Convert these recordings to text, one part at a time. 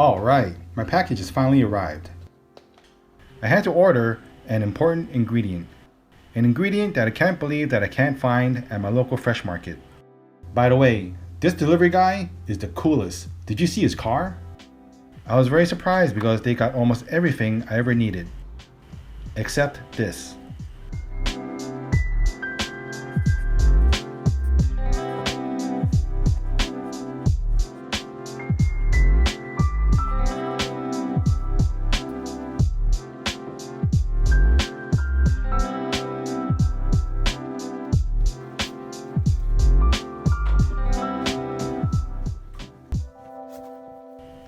Alright, my package has finally arrived. I had to order an important ingredient. An ingredient that I can't believe that I can't find at my local fresh market. By the way, this delivery guy is the coolest. Did you see his car? I was very surprised because they got almost everything I ever needed. Except this.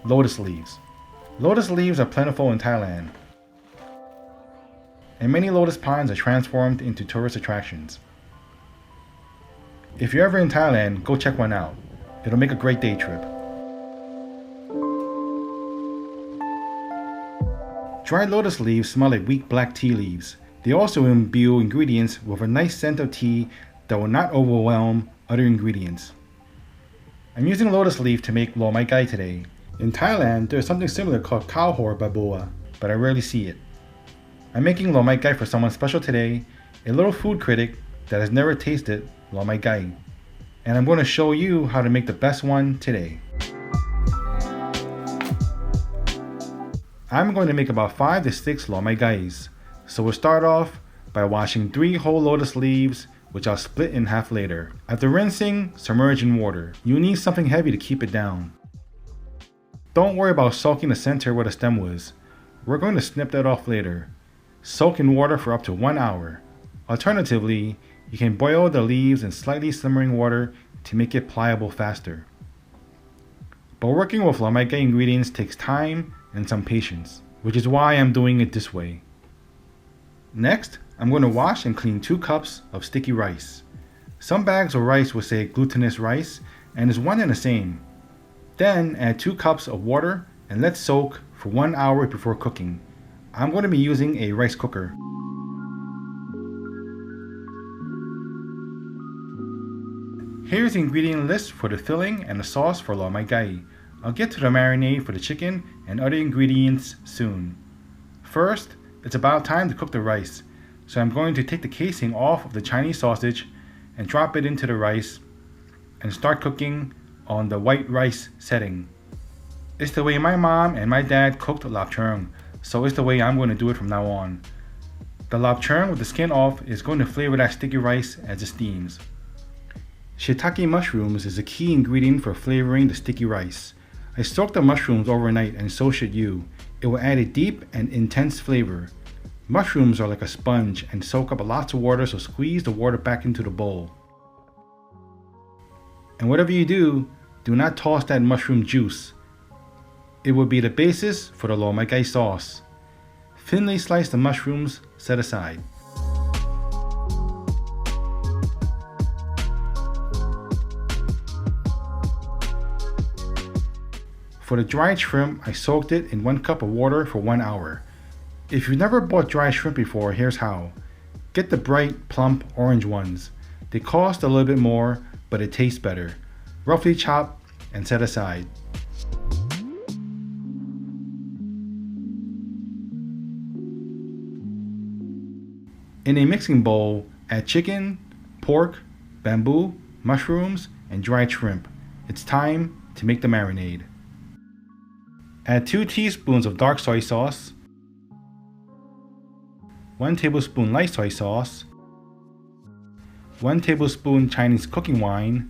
Lotus leaves. Lotus leaves are plentiful in Thailand, and many lotus ponds are transformed into tourist attractions. If you're ever in Thailand, go check one out. It'll make a great day trip. Dried lotus leaves smell like weak black tea leaves. They also imbue ingredients with a nice scent of tea that will not overwhelm other ingredients. I'm using lotus leaf to make Lo Mai Gai today. In Thailand, there's something similar called cow hor baboa, but I rarely see it. I'm making Lo Mai Gai for someone special today, a little food critic that has never tasted Lo Mai Gai. And I'm going to show you how to make the best one today. I'm going to make about 5 to 6 Lo Mai Gais. So we'll start off by washing 3 whole lotus leaves, which I'll split in half later. After rinsing, submerge in water. You'll need something heavy to keep it down. Don't worry about soaking the center where the stem was. We're going to snip that off later. Soak in water for up to 1 hour. Alternatively, you can boil the leaves in slightly simmering water to make it pliable faster. But working with Lo Mai Gai ingredients takes time and some patience, which is why I'm doing it this way. Next, I'm going to wash and clean 2 cups of sticky rice. Some bags of rice will say glutinous rice, and is one and the same. Then add 2 cups of water and let soak for 1 hour before cooking. I'm going to be using a rice cooker. Here's the ingredient list for the filling and the sauce for Lo Mai Gai. I'll get to the marinade for the chicken and other ingredients soon. First, it's about time to cook the rice, so I'm going to take the casing off of the Chinese sausage and drop it into the rice and start cooking on the white rice setting. It's the way my mom and my dad cooked lapchung, so it's the way I'm going to do it from now on. The lapchung with the skin off is going to flavor that sticky rice as it steams. Shiitake mushrooms is a key ingredient for flavoring the sticky rice. I soaked the mushrooms overnight and so should you. It will add a deep and intense flavor. Mushrooms are like a sponge and soak up lots of water, so squeeze the water back into the bowl. And whatever you do not toss that mushroom juice. It will be the basis for the Lo Mai Gai sauce. Thinly slice the mushrooms, set aside. For the dried shrimp, I soaked it in 1 cup of water for 1 hour. If you've never bought dried shrimp before, here's how. Get the bright, plump orange ones. They cost a little bit more, but it tastes better. Roughly chop and set aside. In a mixing bowl, add chicken, pork, bamboo, mushrooms, and dried shrimp. It's time to make the marinade. Add 2 teaspoons of dark soy sauce, 1 tablespoon light soy sauce, 1 tablespoon Chinese cooking wine,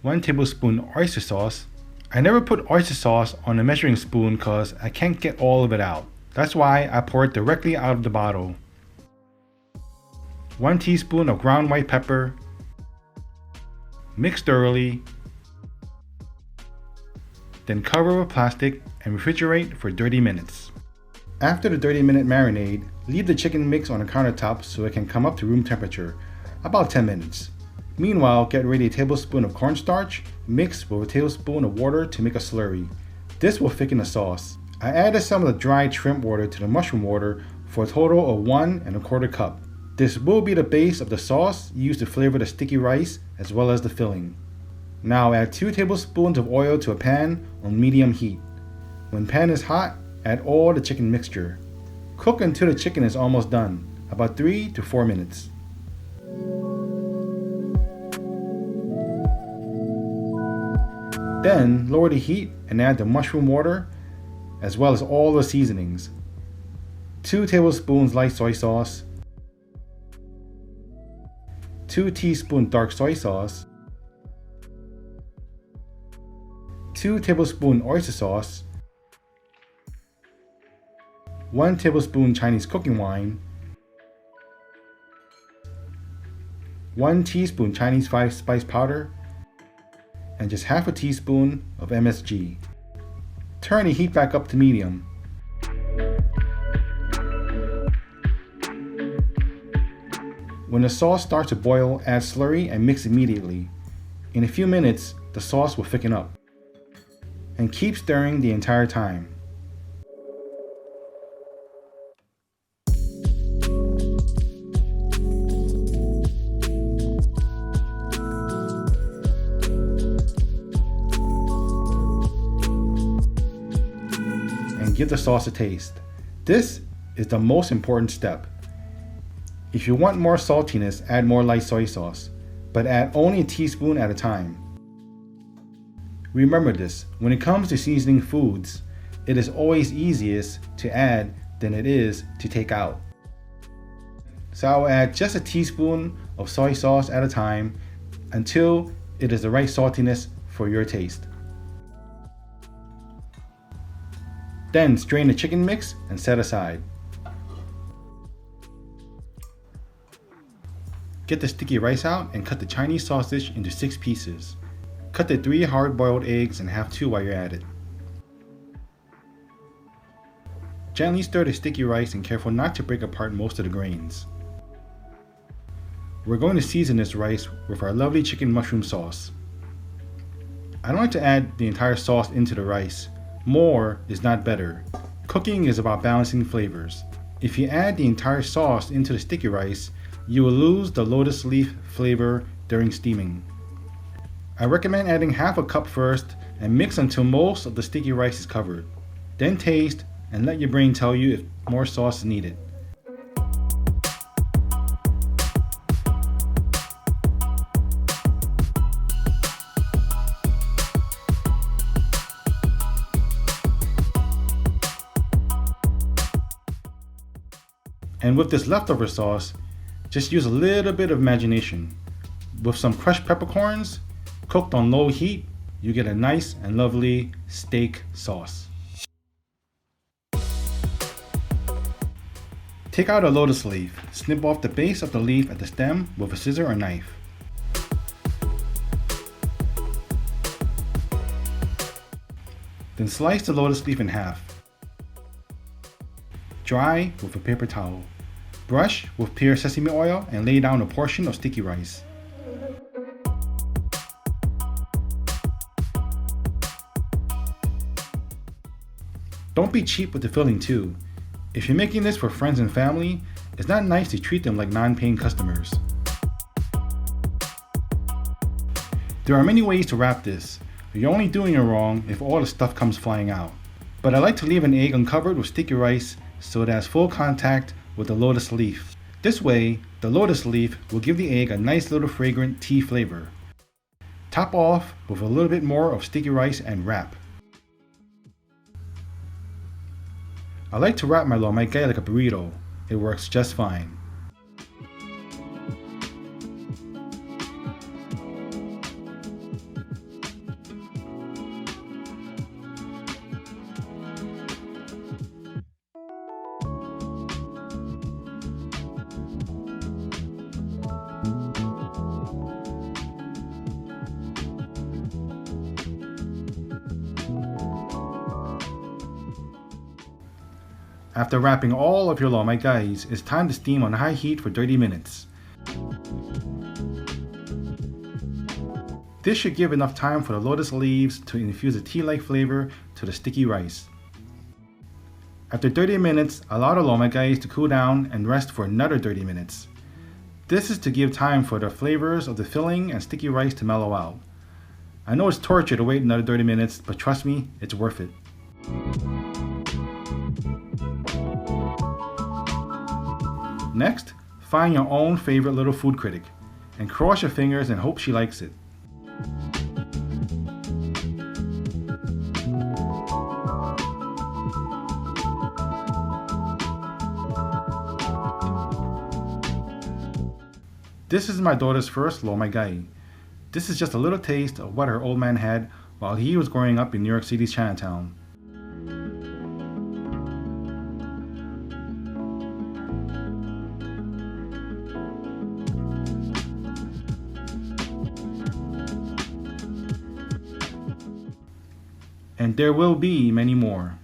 1 tablespoon oyster sauce. I never put oyster sauce on a measuring spoon because I can't get all of it out. That's why I pour it directly out of the bottle. 1 teaspoon of ground white pepper. Mix thoroughly. Then cover with plastic and refrigerate for 30 minutes. After the 30-minute marinade, leave the chicken mix on the countertop so it can come up to room temperature, about 10 minutes. Meanwhile, get ready a tablespoon of cornstarch mixed with a tablespoon of water to make a slurry. This will thicken the sauce. I added some of the dried shrimp water to the mushroom water for a total of 1 1/4 cup. This will be the base of the sauce used to flavor the sticky rice as well as the filling. Now add 2 tablespoons of oil to a pan on medium heat. When pan is hot, add all the chicken mixture. Cook until the chicken is almost done, about 3 to 4 minutes. Then lower the heat and add the mushroom water as well as all the seasonings. 2 tablespoons light soy sauce, 2 teaspoons dark soy sauce, 2 tablespoons oyster sauce, 1 tablespoon Chinese cooking wine, 1 teaspoon Chinese 5-spice powder, and just half a teaspoon of MSG. Turn the heat back up to medium. When the sauce starts to boil, add slurry and mix immediately. In a few minutes, the sauce will thicken up. And keep stirring the entire time. And give the sauce a taste. This is the most important step. If you want more saltiness, add more light soy sauce, but add only a teaspoon at a time. Remember this, when it comes to seasoning foods, it is always easiest to add than it is to take out. So I will add just a teaspoon of soy sauce at a time until it is the right saltiness for your taste. Then strain the chicken mix and set aside. Get the sticky rice out and cut the Chinese sausage into 6 pieces. Cut the 3 hard-boiled eggs and have 2 while you're at it. Gently stir the sticky rice and careful not to break apart most of the grains. We're going to season this rice with our lovely chicken mushroom sauce. I don't like to add the entire sauce into the rice. More is not better. Cooking is about balancing flavors. If you add the entire sauce into the sticky rice, you will lose the lotus leaf flavor during steaming. I recommend adding half a cup first and mix until most of the sticky rice is covered. Then taste and let your brain tell you if more sauce is needed. And with this leftover sauce, just use a little bit of imagination. With some crushed peppercorns, cooked on low heat, you get a nice and lovely steak sauce. Take out a lotus leaf, snip off the base of the leaf at the stem with a scissor or knife. Then slice the lotus leaf in half. Dry with a paper towel. Brush with pure sesame oil and lay down a portion of sticky rice. Don't be cheap with the filling too. If you're making this for friends and family, it's not nice to treat them like non-paying customers. There are many ways to wrap this. You're only doing it wrong if all the stuff comes flying out. But I like to leave an egg uncovered with sticky rice so it has full contact with the lotus leaf. This way, the lotus leaf will give the egg a nice little fragrant tea flavor. Top off with a little bit more of sticky rice and wrap. I like to wrap my Lo Mai Gai like a burrito. It works just fine. After wrapping all of your Lo Mai Gais, it's time to steam on high heat for 30 minutes. This should give enough time for the lotus leaves to infuse a tea-like flavor to the sticky rice. After 30 minutes, allow the Lo Mai Gais to cool down and rest for another 30 minutes. This is to give time for the flavors of the filling and sticky rice to mellow out. I know it's torture to wait another 30 minutes, but trust me, it's worth it. Next, find your own favorite little food critic and cross your fingers and hope she likes it. This is my daughter's first Lo Mai Gai. This is just a little taste of what her old man had while he was growing up in New York City's Chinatown. And there will be many more.